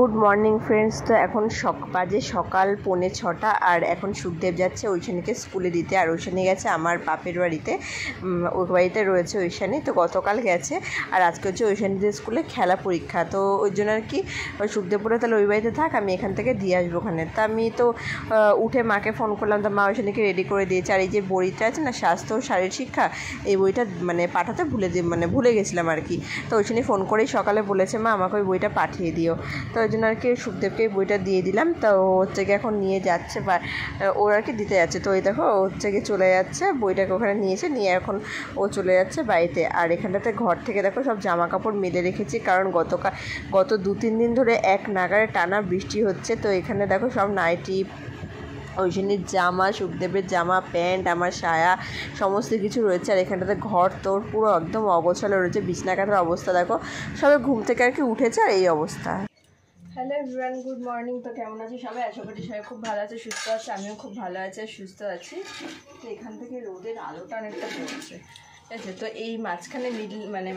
Good morning friends. তো এখন বাজে সকাল 5:45 আর এখন সুখদেব যাচ্ছে ঐশানীকে স্কুলে দিতে। আর ঐশানী গেছে আমার বাপের বাড়িতে, ওই বাড়িতে রয়েছে ঐশানী। তো গতকাল গেছে আর আজকে হচ্ছে ঐশানীদের স্কুলে খেলা পরীক্ষা। তো ওই জন্য আর কি সুখদেব বলে তাহলে ওই বাড়িতে থাক, আমি এখান থেকে দিয়ে আসবো ওখানে। তা আমি তো উঠে মাকে ফোন করলাম, তো মা ঐশানীকে রেডি করে দিয়েছে। আর এই যে বইটা আছে না, স্বাস্থ্য ও শারীরিক শিক্ষা, এই বইটা পাঠাতে ভুলে গেছিলাম আর কি। তো ঐশানী ফোন করেই সকালে বলেছে মা আমাকে ওই বইটা পাঠিয়ে দিও। তো ওই জন্য আর কি সুখদেবকে বইটা দিয়ে দিলাম। তো হচ্ছে গিয়ে এখন নিয়ে যাচ্ছে বা ওর আর কি দিতে যাচ্ছে। তো ওই দেখো হচ্ছে গিয়ে চলে যাচ্ছে, বইটাকে ওখানে নিয়ে এখন ও চলে যাচ্ছে বাড়িতে। আর এখানটাতে ঘর থেকে দেখো সব জামা কাপড় মেলে রেখেছি, কারণ গত 2-3 দিন ধরে এক নাগাড়ে টানা বৃষ্টি হচ্ছে। তো এখানে দেখো সব নাইটি, ঐশানীর জামা, সুখদেবের জামা, প্যান্ট, আমার সায়া, সমস্ত কিছু রয়েছে। আর এখানটাতে ঘর তোর পুরো একদম অগোছালো রয়েছে, বিছনা কাঁথার অবস্থা দেখো, সবাই ঘুম থেকে আর কি উঠেছে আর এই অবস্থা। Hello everyone, good morning. তো কেমন আছে সবাই? আশা করি সবাই খুব ভালো আছে, সুস্থ আছে। আমিও খুব ভালো আছি আর সুস্থ আছি। তো এখান থেকে রোদের আলোটা অনেকটা পড়ছে, ঠিক আছে। তো এই মাঝখানে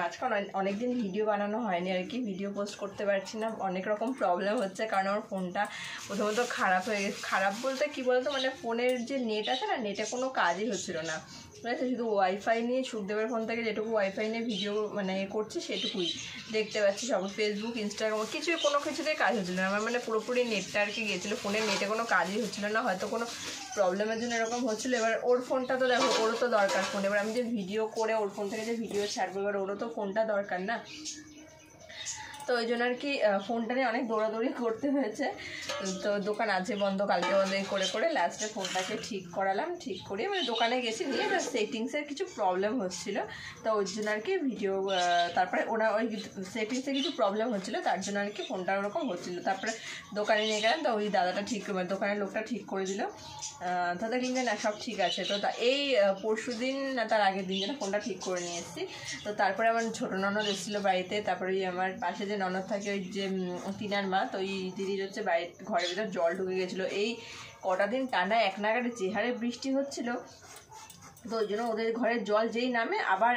মাঝখানে অনেক দিন ভিডিও বানানো হয়নি আর কি, ভিডিও পোস্ট করতে পারছি না, অনেক রকম প্রবলেম হচ্ছে। কারণ আমার ফোনটা প্রথমত খারাপ হয়ে গেছে। খারাপ বলতে কী বলতো, ফোনের যে নেট আছে না, নেটে কোনো কাজই হচ্ছিল না, ঠিক আছে। শুধু ওয়াইফাই নিয়ে, সুখদেবের ফোন থেকে যেটুকু ওয়াইফাই নিয়ে ভিডিও করছি সেটুকুই দেখতে পাচ্ছি। সব ফেসবুক, ইনস্টাগ্রাম কোনো কিছুতেই কাজ হচ্ছিলো না আমার। পুরোপুরি নেটটা আর কি গিয়েছিলো, ফোনের নেটে কোনো কাজই হচ্ছিলো না, হয়তো কোনো প্রবলেমের জন্য এরকম হচ্ছিলো। এবার ওর ফোনটা তো দেখো, ওরও তো দরকার ফোন। এবার আমি যে ভিডিও করে ওর ফোন থেকে যে ভিডিও ছাড়বো, এবার ওরও তো ফোনটা দরকার না। তো ওই জন্য আর কি ফোনটা নিয়ে অনেক দৌড়াদৌড়ি করতে হয়েছে। তো দোকান আছে বন্ধ, কালকে বন্ধ করে লাস্টে ফোনটাকে ঠিক করালাম। ঠিক করে দোকানে গেছি, নিয়ে সেটিংসের কিছু প্রবলেম হচ্ছিলো। তো ওই জন্য আর কি ভিডিও, তারপরে ওরা ওই সেটিংসে কিছু প্রবলেম হচ্ছিলো, তার জন্য আর কি ফোনটা ওরকম হচ্ছিলো। তারপরে দোকানে নিয়ে গেলাম, তো ওই দাদাটা ঠিক, দোকানের লোকটা ঠিক করে দিল। তাদের কিন্তু না সব ঠিক আছে। তো এই পরশু দিন না তার আগের দিন যেন ফোনটা ঠিক করে নিয়ে এসেছি। তো তারপরে আমার ছোটো ননদ এসেছিলো বাড়িতে। তারপরে আমার পাশে যে ননদ থাকে, ওই যে টিনার মা, তো ওই দিদির হচ্ছে ঘরের ভিতর জল ঢুকে গেছিলো। এই কটা দিন টানা এক নাগাড়ে যে হারে বৃষ্টি হচ্ছিলো, তো ওই জন্য ওদের ঘরের জল যেই নামে আবার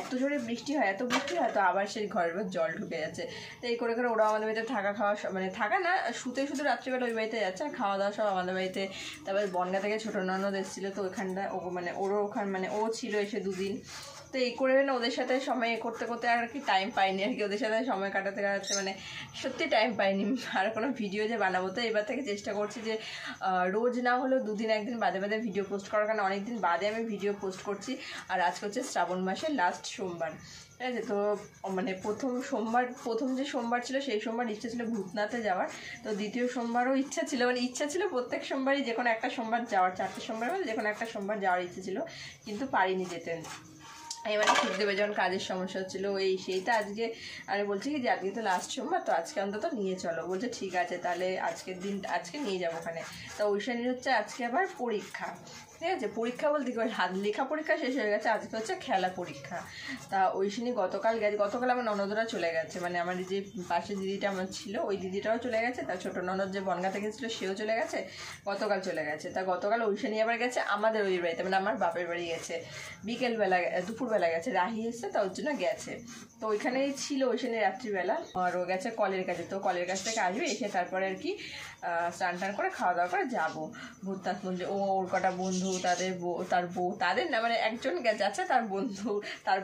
এত জোরে বৃষ্টি হয়, তো আবার সেই ঘরের ভিতর জল ঢুকে যাচ্ছে। তো এই করে ওরা আমাদের বাড়িতে থাকা খাওয়া থাকা না, শুতে রাত্রিবেলা ওই বাড়িতে যাচ্ছে, আর খাওয়া দাওয়া সব আমাদের বাড়িতে। তারপরে বনগা থেকে ছোটো ননদ এসেছিলো, তো ওইখানটা ওরও ও ছিল এসে 2 দিন। তো এই করে না ওদের সাথে সময় করতে করতে আর কি টাইম পাইনি আর কি, ওদের সাথে সময় কাটাতে সত্যি টাইম পাইনি। আর কোনো ভিডিও যে বানাবো, তো এবার থেকে চেষ্টা করছি যে রোজ না হলেও 2 দিন 1 দিন বাদে ভিডিও পোস্ট করার, কারণ অনেক দিন বাদে আমি ভিডিও পোস্ট করছি। আর আজকে হচ্ছে শ্রাবণ মাসের লাস্ট সোমবার, ঠিক আছে। তো প্রথম যে সোমবার ছিল সেই সোমবার ইচ্ছা ছিল ভূতনাথে যাওয়ার। তো দ্বিতীয় সোমবারও ইচ্ছা ছিল প্রত্যেক সোমবারই যে কোনো একটা সোমবার যাওয়ার, 4টে সোমবার যে কোনো একটা সোমবার যাওয়ার ইচ্ছে ছিল, কিন্তু পারিনি যেতে। এবারে সুখদেবের যখন কাজের সমস্যা হচ্ছিলো, সেইটা আজকে আমি বলছি কি যে আজকে তো লাস্ট সোমবার, তো আজকে অন্তত নিয়ে চলো। বলছে ঠিক আছে, তাহলে আজকে নিয়ে যাবো ওখানে। তো ঐশানীর হচ্ছে আজকে আবার পরীক্ষা, ঠিক আছে। পরীক্ষা বলতে কি, লেখা পরীক্ষা শেষ হয়ে গেছে, আজকে হচ্ছে খেলা পরীক্ষা। তা ঐশানী গতকাল আমার ননদরা চলে গেছে, আমার যে পাশে দিদিটা আমার ছিল, ওই দিদিটাও চলে গেছে। তার ছোটো ননদ যে বনগা থেকে ছিল সেও চলে গেছে, গতকাল চলে গেছে। তা গতকাল ঐশানী আবার গেছে আমাদের ওই বাড়িতে, আমার বাপের বাড়ি গেছে। দুপুরবেলা গেছে, রাহি এসছে, তো ওর জন্য গেছে। তো ওইখানেই ছিল ঐশানী রাত্রিবেলা। আর ও গেছে কলের কাছে, তো কলের কাছ থেকে আসবে, এসে তারপরে আর কি স্নান টান করে খাওয়া দাওয়া করে যাবো ভূতনাথ মন্দির। ওর কটা বন্ধু, তার বউ তাদের না, একজন যাচ্ছে, তার বন্ধু, তার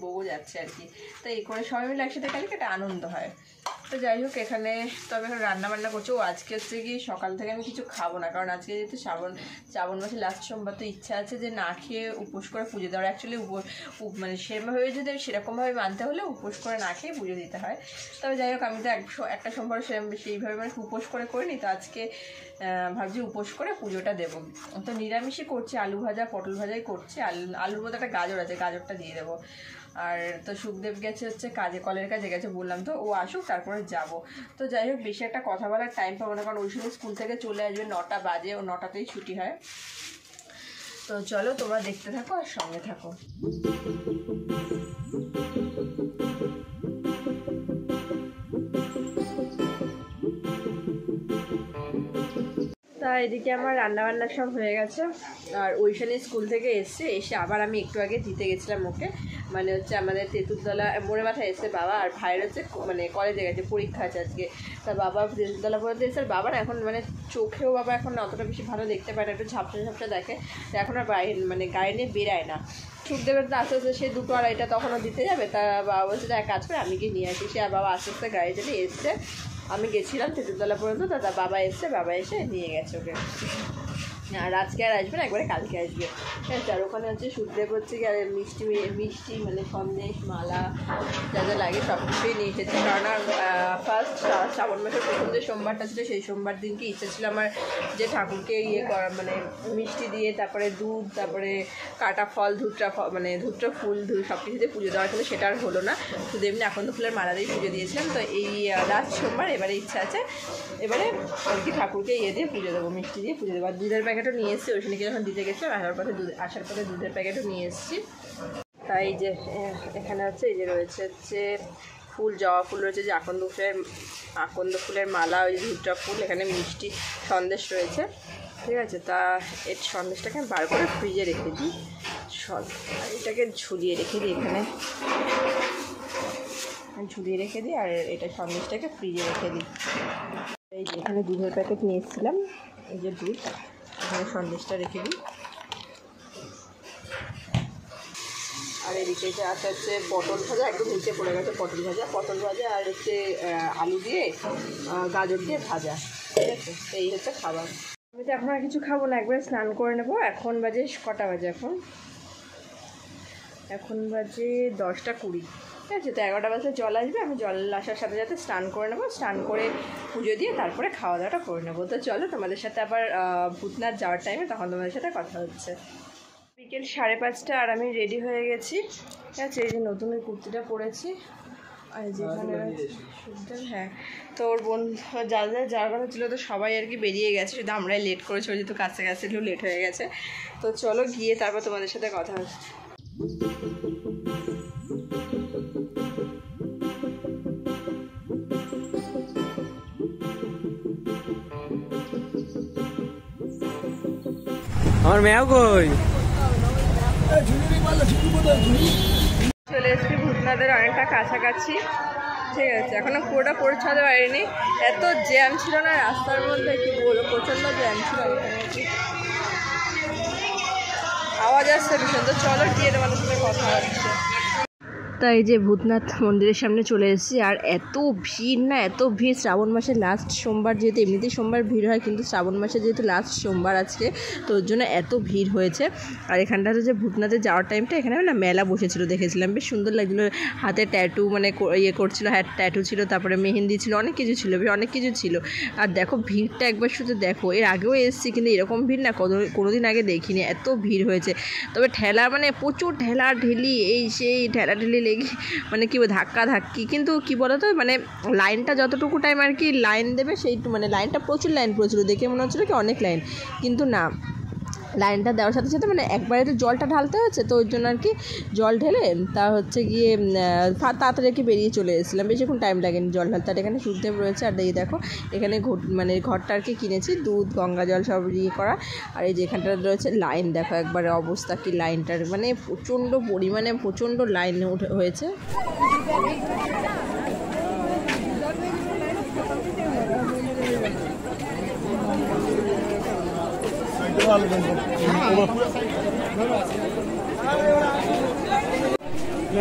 বউ যাচ্ছে আর কি। তো এই করে সবাই মিলে একসাথে গেলে একটা আনন্দ হয়। তো যাই হোক, এখানে তবে এখন রান্নাবান্না করছে। ও আজকে হচ্ছে কি সকাল থেকে আমি কিছু খাবো না, কারণ আজকে যেহেতু শ্রাবণ মাসের লাস্ট সোমবার, তো ইচ্ছা আছে যে না খেয়ে উপোস করে পুজো দেওয়ার। অ্যাকচুয়ালি সেরকমভাবে যদি সেরকমভাবে মানতে হলে উপোস করে না খেয়ে পুজো দিতে হয়। তবে যাই হোক, আমি তো একটা সোমবার সেইভাবে উপোস করে করিনি। তো আজকে ভাবছি উপোস করে পুজোটা দেবো। তো নিরামিষই করছি, আলু ভাজা পটল ভাজাই করছি। আলুর মধ্যে একটা গাজর আছে, গাজরটা দিয়ে দেবো। আর তো সুখদেব গেছে হচ্ছে কলের কাজে গেছে বললাম, তো ও আসুক তারপরে যাব। তো যাই হোক, বেশি একটা কথা বলার টাইম পাবো না, কারণ ওই সময় স্কুল থেকে চলে আসবে 9টা বাজে, ও 9টাতেই ছুটি হয়। তো চলো তোমরা দেখতে থাকো আর সঙ্গে থাকো। তা এদিকে আমার রান্নাবান্না সব হয়ে গেছে। আর ঐশানী স্কুল থেকে এসে আবার আমি একটু আগে দিতে গেছিলাম ওকে। মানে হচ্ছে আমাদের তেঁতুলতলা মোড়ে মাথায় এসে বাবা, আর ভাইয়ের হচ্ছে মানে কলেজে গেছে, পরীক্ষা আছে আজকে। তা বাবা তেঁতুলতলা পর্যন্ত এসে, বাবার এখন মানে চোখেও বাবা এখন অতটা বেশি ভালো দেখতে পায় না, একটু ঝাপসা ঝাপসা দেখে, তো এখন আর মানে গাড়ি নিয়ে বেরায় না। সুখদেবের তো আস্তে আস্তে সে 2টো আড়াইটা তখনও দিতে যাবে, তা বাবা বলছে এক কাজ করে আমি গিয়ে নিয়ে আসি। সে আর বাবা আস্তে আস্তে গাড়ি চালিয়ে এসছে, আমি গেছিলাম তেঁতুলতলা পর্যন্ত, তা বাবা এসছে, বাবা এসে নিয়ে গেছে ওকে। আর আজকে আর আসবে না, একবারে কালকে আসবে, ঠিক আছে। আর ওখানে হচ্ছে সুখদেব হচ্ছে কি আর মিষ্টি মানে সন্দেশ মালা যা যা লাগে সব কিছুই নিয়ে এসেছে। কারণ ফার্স্ট শ্রাবণ মাসের প্রথম যে সোমবারটা ছিল সেই সোমবার দিনকে ইচ্ছা ছিল আমার যে ঠাকুরকে করা মানে মিষ্টি দিয়ে, তারপরে দুধ, তারপরে কাটা ফল, মানে ধূপটা ফুল সব কিছু দিয়ে পুজো দেওয়া, কিন্তু সেটা আর হলো না। শুধু এমনি এখন তো ফুলের মালা দিয়ে পুজো দিয়েছিলাম। তো এই লাস্ট সোমবার এবারে ইচ্ছা আছে, এবারে আর কি ঠাকুরকে দিয়ে পুজো দেবো, মিষ্টি দিয়ে পুজো দেবো। আর দুধের প্যাকেটও নিয়ে এসেছি, ওইখানে যখন দিতে গেছিলাম আসার পথে দুধের প্যাকেটও নিয়ে এসেছি। তাই যে এখানে হচ্ছে এই যে রয়েছে হচ্ছে ফুল, জবা ফুল রয়েছে, যে আকন্দ ফুলের মালা, ওই ধূপটা ফুল, এখানে মিষ্টি সন্দেশ রয়েছে, ঠিক আছে। তা এই সন্দেশটাকে আমি বার করে ফ্রিজে রেখে দিই, এটাকে ঝুলিয়ে রেখে দিই, এখানে ঝুলিয়ে রেখে দিই, আর এটা সন্দেশটাকে ফ্রিজে রেখে দিই। এই যে এখানে দুধের প্যাকেট নিয়ে এসেছিলাম, এই যে দুধ, এখানে সন্দেশটা রেখে দিই। আর এদিকে যে আছে হচ্ছে পটল ভাজা, একদম নিচে পড়ে গেছে পটল ভাজা, আর হচ্ছে আলু দিয়ে গাজর দিয়ে ভাজা, ঠিক আছে। এই হচ্ছে খাবার। আমি তো এখন আর কিছু খাবো না, একবারে স্নান করে নেবো। এখন বাজে কটা বাজে, এখন বাজে 10টা 20, ঠিক আছে। তো 11টা বাজে জল আসবে, আমি জল আসার সাথে সাথে স্নান করে নেবো, স্নান করে পুজো দিয়ে তারপরে খাওয়া দাওয়াটা করে নেবো। তো চলো তোমাদের সাথে আবার ভূতনাথ যাওয়ার টাইমে তখন তোমাদের সাথে কথা হচ্ছে। বিকেল 5:30 আর আমি রেডি হয়ে গেছি, ঠিক আছে। এই যে নতুন ওই কুর্তিটা পরেছি, আর যেখানে হ্যাঁ, তো ওর বন্ধু যার কথা ছিল তো সবাই আর কি বেরিয়ে গেছে, শুধু আমরাই লেট করেছি, ওই যেহেতু কাছে একটু লেট হয়ে গেছে। তো চলো গিয়ে তারপর তোমাদের সাথে কথা হচ্ছে। আমার মেয়েও কই, চলে এসেছি ভূতনাথের অনেকটা কাছাকাছি, ঠিক আছে। এখনো পুরোটা পৌঁছাতে পারিনি, এত জ্যাম ছিল না রাস্তার মধ্যে, কি বলবো, প্রচণ্ড জ্যাম ছিল এখানে, কি আওয়াজ আসছে ভীষণ। তো চলো গিয়ে তোমাদের সাথে কথা হচ্ছে। তাই যে ভূতনাথ মন্দিরের সামনে চলে এসেছি, আর এত ভিড় না, এত ভিড়। শ্রাবণ মাসের লাস্ট সোমবার, যেহেতু এমনিতেই সোমবার ভিড় হয়, কিন্তু শ্রাবণ মাসে যেহেতু লাস্ট সোমবার আজকে, তো ওর জন্য এত ভিড় হয়েছে। আর এখানটাতে যে ভূতনাথে যাওয়ার টাইমটা এখানে না মেলা বসেছিল, দেখেছিলাম, বেশ সুন্দর লাগছিলো। হাতে ট্যাটু মানে করছিল, হ্যাঁ ট্যাটু ছিল, তারপরে মেহেন্দি ছিল, অনেক কিছু ছিল, অনেক কিছু ছিল। আর দেখো ভিড়টা একবার শুধু দেখো, এর আগেও এসেছি কিন্তু এরকম ভিড় না কোনোদিন আগে দেখিনি, এত ভিড় হয়েছে। তবে ঠেলা মানে প্রচুর ঠেলা ঠেলি, এই সেই ঠেলা ঠেলি লেগে মানে কি ধাক্কা ধাক্কি, কিন্তু কি বলতো মানে লাইনটা যতটুকু টাইম আর কি লাইন দেবে সেই মানে লাইনটা প্রচুর লাইন পড়েছিল, দেখে মনে হচ্ছিলো কি অনেক লাইন, কিন্তু না, লাইনটা দেওয়ার সাথে সাথে মানে একবারে তো জলটা ঢালতে হচ্ছে, তো ওই জন্য আর কি জল ঢেলে তা হচ্ছে গিয়ে তাড়াতাড়ি আর কি বেরিয়ে চলে এসেছিলাম, বেশিক্ষণ টাইম লাগেনি জল ঢালতে। আর এখানে সুখদেব রয়েছে, আর এই দেখো এখানে মানে ঘরটা আর কি কিনেছি, দুধ গঙ্গা জল সব করা। আর এই যে এখানটা রয়েছে লাইন, দেখো একবারে অবস্থা কি লাইনটার, মানে প্রচণ্ড পরিমাণে প্রচণ্ড লাইন হয়েছে।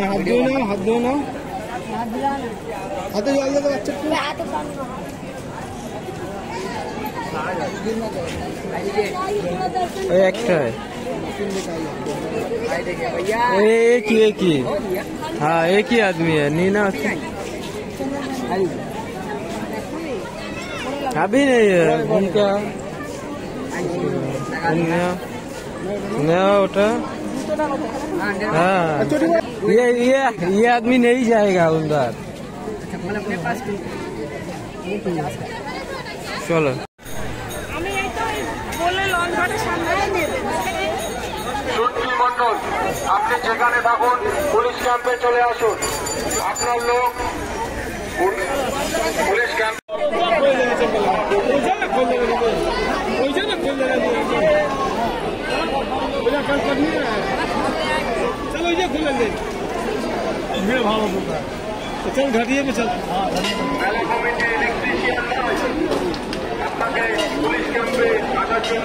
হাত ধুয়ে নাও, হাত ধুয়ে নাও, হাতে জল দেবো বাচ্চা একটা एक ही हाँ एक ही आदमी है, नीना अभी नहीं है उनका उठा। हाँ ये आदमी नहीं जाएगा उधर, चलो। মন্ডল, আপনি যেখানে থাকুন পুলিশ ক্যাম্পে চলে আসুন, আপনার লোক পুলিশ ক্যাম্প। चलो ये खुले चल घटिए में चल মেলা কমিটির ইলেকট্রিশিয়ান নয়, আপনাকে পুলিশ ক্যাম্পে আসার জন্য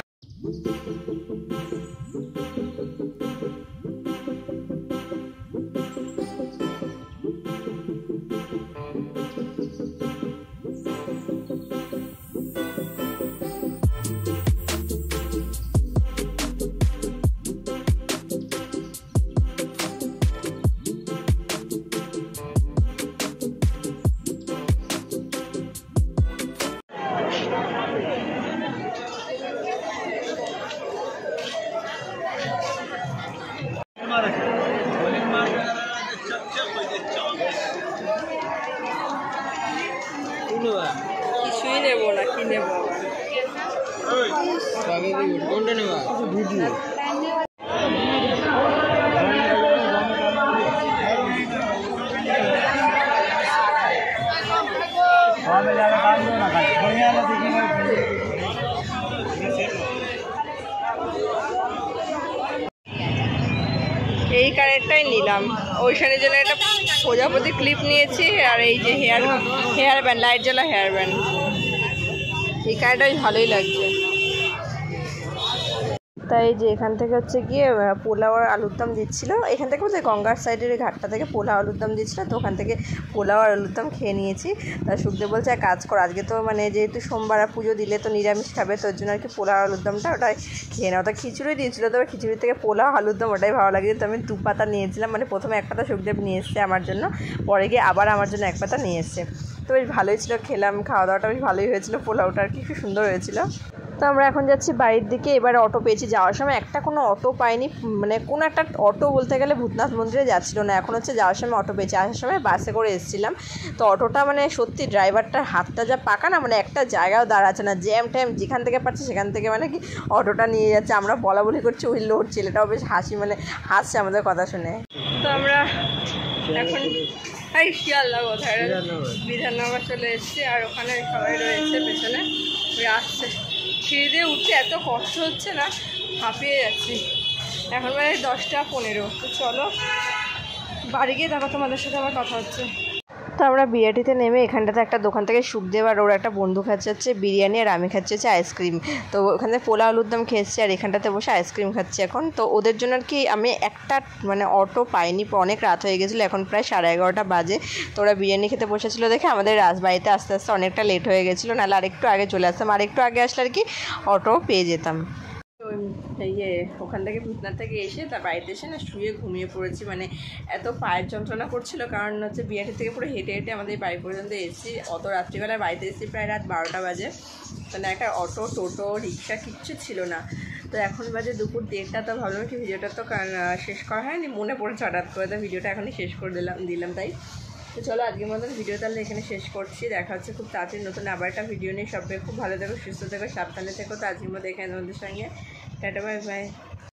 কিছুই নেবো না, কি নেবো কোনটা নেবা এই কানেরটাই নিলাম। ওইখানের জন্য একটা প্রজাপতি ক্লিপ নিয়েছি, আর এই যে হেয়ার ব্যান্ড, লাইট জ্বালা হেয়ার ব্যান্ড। এই কানেরটা ভালোই লাগছে। তাই যে এখান থেকে হচ্ছে গিয়ে পোলাও আর আলুর দম দিচ্ছিলো, এখান থেকে বলছে গঙ্গার সাইডের ঘাটটা থেকে পোলাও আলুর দম দিচ্ছিলো, তো ওখান থেকে পোলাও আর আলুর দম খেয়ে নিয়েছি। তা সুখদেব বলছে এক কাজ কর, আজকে তো মানে যেহেতু সোমবার আর পুজো দিলে তো নিরামিষ খাবে, তো ওর জন্য আর কি পোলাও আলুর দমটা ওটাই খেয়ে নাও। তা খিচুড়ি দিয়েছিলো, তবে খিচুড়ি থেকে পোলাও আলুর দম ওটাই ভালো লাগে। তো আমি 2 পাতা নিয়েছিলাম, মানে প্রথমে 1 পাতা সুখদেব নিয়ে এসছে আমার জন্য, পরে গিয়ে আবার আমার জন্য 1 পাতা নিয়ে এসছে। তো বেশ ভালোই ছিল, খেলাম, খাওয়া দাওয়াটা বেশ ভালোই হয়েছিলো, পোলাওটা আর কি খুব সুন্দর হয়েছিল। তো আমরা এখন যাচ্ছি বাড়ির দিকে। এবারে অটো পেয়েছি, যাওয়ার সময় একটা কোনো অটো পাইনি, মানে কোনো একটা অটো বলতে গেলে ভূতনাথ মন্দিরে যাচ্ছিলো না। এখন হচ্ছে যাওয়ার সময় অটো পেয়েছি, আসার সময় বাসে করে এসেছিলাম। তো অটোটা মানে সত্যি ড্রাইভারটার হাতটা যা পাকা না, মানে একটা জায়গাও দাঁড়াচ্ছে না, জ্যাম ট্যাম যেখান থেকে পাচ্ছে সেখান থেকে মানে কি অটোটা নিয়ে যাচ্ছে। আমরা বলা বলি করছি, ওই লোড ছেলেটাও বেশ হাসছে আমাদের কথা শুনে। তো আমরা এখন শিয়ালদা কোথায় বিধাননগর চলে এসেছি, আর ওখানে সবাই রয়েছে পেছনে, ওই আসছে। সিঁড়ি দিয়ে উঠতে এত কষ্ট হচ্ছে না, হাঁপিয়ে যাচ্ছি। এখন মানে 10টা 15। তো চলো বাড়ি গিয়ে তারপর তোমাদের সাথে আবার কথা হচ্ছে। তো আমরা বিআরটিতে নেমে এখানটাতে একটা দোকান থেকে সুখদেব আর ওর একটা বন্ধু খাচ্ছে হচ্ছে বিরিয়ানি, আর আমি খাচ্ছি হচ্ছে আইসক্রিম। তো ওখানে পোলাও আলুর দম খেয়েছি, আর এখানটাতে বসে আইসক্রিম খাচ্ছি এখন। তো ওদের জন্য আর কি আমি একটা মানে অটো পাইনি, অনেক রাত হয়ে গেছিলো, এখন প্রায় 11:30 বাজে। তো ওরা বিরিয়ানি খেতে বসেছিলো দেখে আমাদের রাজবাড়িতে আস্তে আস্তে অনেকটা লেট হয়ে গেছিলো, নাহলে আরেকটু আগে চলে আসতাম, আরেকটু আগে আসলে আর কি অটো পেয়ে যেতাম। তো ওখান থেকে ভূতনাথ থেকে এসে তার বাড়িতে এসে না শুয়ে ঘুমিয়ে পড়েছি, মানে এত পায়ের যন্ত্রণা করছিল, কারণ হচ্ছে বিআরটি থেকে পুরো হেঁটে হেঁটে আমাদের বাড়ি পর্যন্ত এসেছি। অত রাত্রিবেলায় বাড়িতে এসেছি প্রায় রাত 12টা বাজে, মানে একটা অটো টোটো রিক্সা কিচ্ছু ছিল না। তো এখন বাজে দুপুর 1:30। তো ভাবলাম কি ভিডিওটা তো শেষ করা হয়নি, মনে পড়েছে হঠাৎ করে, তো ভিডিওটা এখনই শেষ করে দিলাম তাই। তো চলো আজকের মতন ভিডিও তাহলে এখানে শেষ করছি। দেখা হচ্ছে খুব তাড়াতাড়ি নতুন আবার একটা ভিডিও নিয়ে। সবাই খুব ভালো থেকো, সুস্থ থেকো, সাবধানে থেকো। তো আজকের মতো এখানে তোমাদের সঙ্গে টাটা, বাই বাই।